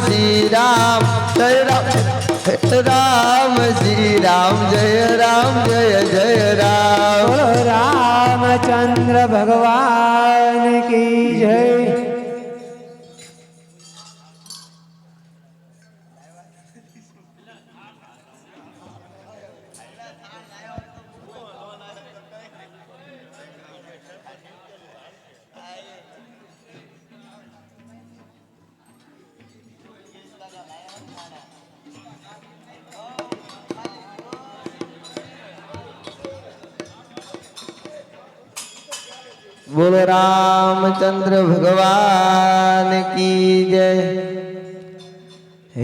શ્રી રામ જય રામ રામ શ્રી રામ જય રામ જય જય રામ બોલો રામચંદ્ર ભગવાન કી જય. બોલો રામચંદ્ર ભગવાન કી જય.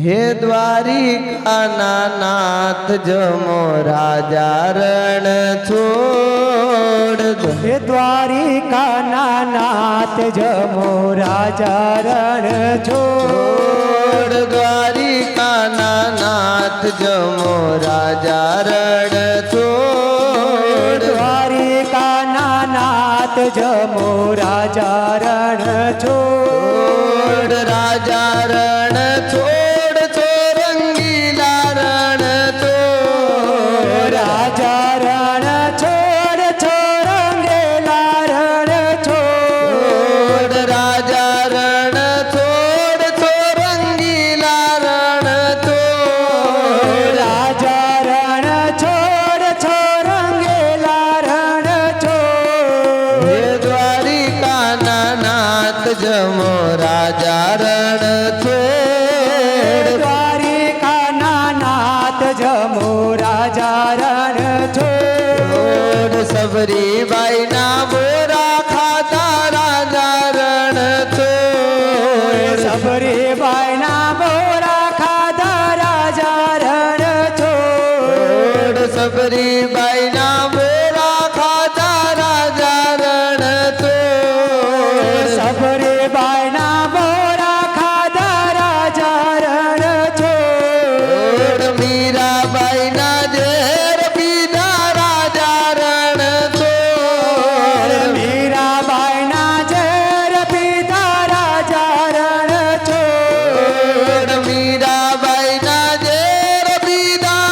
હે દ્વારિકાના નાથ જમો રાજા રણ છોડ દો. હે દ્વારિકાના નાથ જમો રાજા રણ છોડ. દ્વારિકાના નાથ જમો રાજા રણ છોડ. દ્વારિકાના નાથ જમો રાજા રણ છોડ. રાજા રણ છોડ ચોરંગીલા રણ છોડ. રાજા રણ છોડ છોરંગેલા રણ છોડ. રાજા રણ છોડ ચોરંગીલા રણ છોડ. રાજા રણ છોડ છોરંગેલા રણ છોડ. હે દ્વારિકાના નાથ જમો રાજા રણ છોડ. દ્વારિકાના નાથ જમો રાજા રણ છોડ. સબરીબાઈના બોરા ખાતા રાજા રણ છોડ. સબરીબાઈના બોરા ખાધા રાજા રણ છોડ. સબરીબાઈના બોરા ખાતા રાજા રણ છોડ. સબરીબાઈના બોરા ખાધા રાજા રણ છોડ. મીરાબાઈના ઝેર પીધા રાજા રણ છોડ. મીરાબાઈના ઝેર પીધા રાજા રણ છોડ. મીરાબાઈના ઝેર પીધા.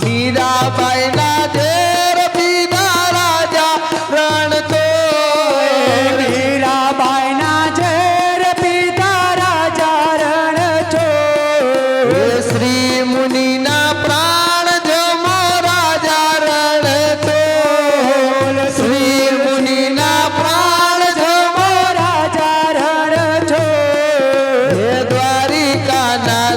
મીરાબાઈના ઝેર પીધા રાજા રણ છોડ. મીરાબાઈના ઝેર પીધા રાજા રણ છોડ. શ્રી મુનિના પ્રાણ જમો રાજા રણ છોડ. શ્રી મુનિના પ્રાણ જમો. રાજા રણ છોડ. હે દ્વારિકાના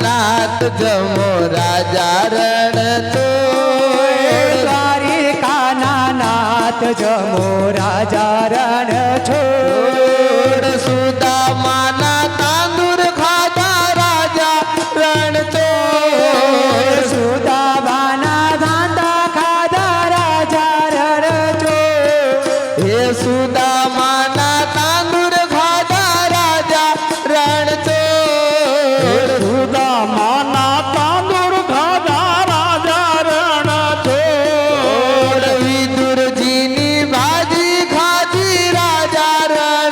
નાથ જમો રાજા રણ છોડ. દ્વારિકાના નાથ જમો રાજા રણ છોડ. સુદામાના તાંદુર ખાધા રાજા રણ છોડ. સુદામાના ધાંધા ખાધા રાજા રણ છોડ. હે સુદામાના તાંદુર ખાધા રાજા રણ છોડ. સુદામાના તાંદુર ખાધા રાજા રણ છોડ. વિદુરજીની ભાજી ખાધી રાજા રણ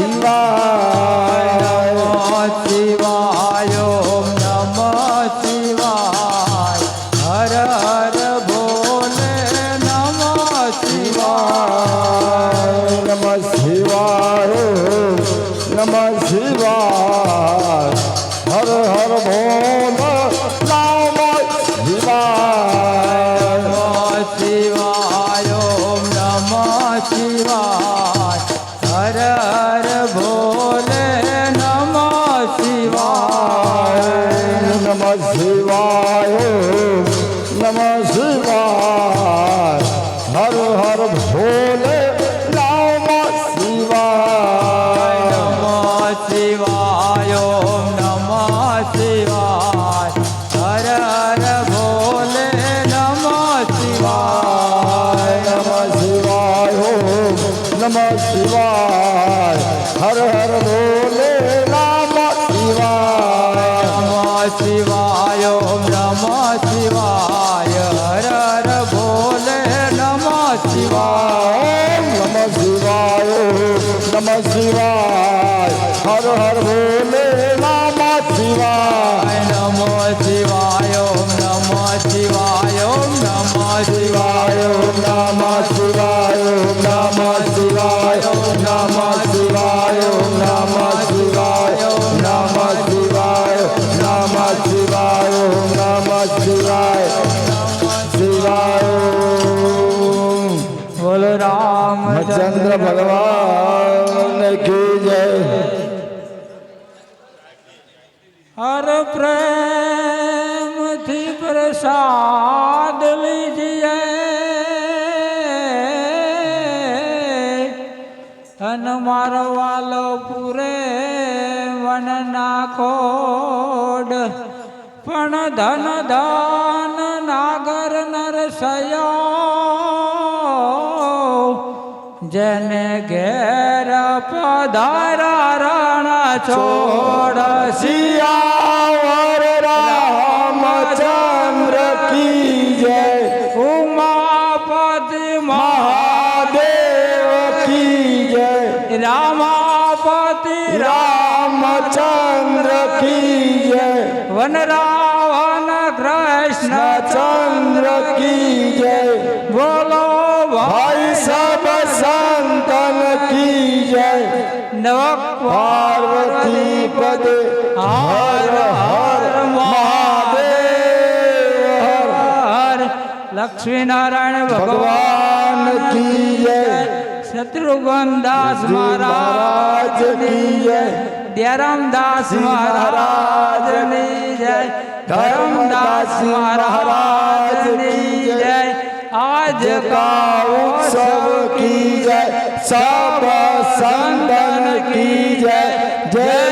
શિવાય શિવાય ઓમ નમઃ શિવાય હર હર ભોલે નમઃ શિવાય નમઃ શિવાય નમઃ શિવાય હર હર બોલ નમઃ શિવાય શિવાય ઓમ નમઃ શિવાય હર હર ભોલે નમઃ શિવાય નમઃ શિવાય નમઃ શિવાય હર હર ભોલે નમઃ શિવાય નમઃ શિવાય ઓમ નમઃ શિવાય હર હર ભોલે નમઃ શિવાય નમઃ શિવાય નમઃ શિવાય હર હર ભોલે નમઃ શિવાય નમઃ શિવાય ઓમ નમઃ શિવાય હર હર ભોલે નમઃ શિવાય નમઃ શિવાય નમઃ શિવાય હર હર ભોલે નમઃ શિવાય નમઃ શિવાય ઓમ નમઃ શિવાય ઓમ નમઃ શિવાય નમઃ શિવાય નમઃ શિવાય નમઃ શિવાય નમઃ શિવાય નમઃ શિવાય નમઃ શિવાય નમઃ શિવાય શિવાય બોલો રામચંદ્ર ભગવાન કી જય હર પ્રેમથી પ્રસાદ લીજીએ ધન મારો વાલો પૂરે વન નાખોડ પણ ધન ધન નાગર નરસયો જેને ઘેર પધારા રણ છોડ સિયાવર રામચંદ્ર કી જય ઉમાપતિ મહાદેવ કી જય રામાપતિ રામચંદ્ર કી જય વન રાવણ કૃષ્ણ ચંદ્ર કી જય બોલો ભાઈ સબ સંતન કી જય નવક પાર્વતી પદે હર હર મહાદેવ હર હર લક્ષ્મી નારાયણ ભગવાન કી જય શત્રુઘ્ન દાસ મહારાજ કી જય ધ્યારામદાસ મહારાજની જય ધર્મદાસ મહારાજની જય આજ का उत्सव की जय सब संतन की जय जय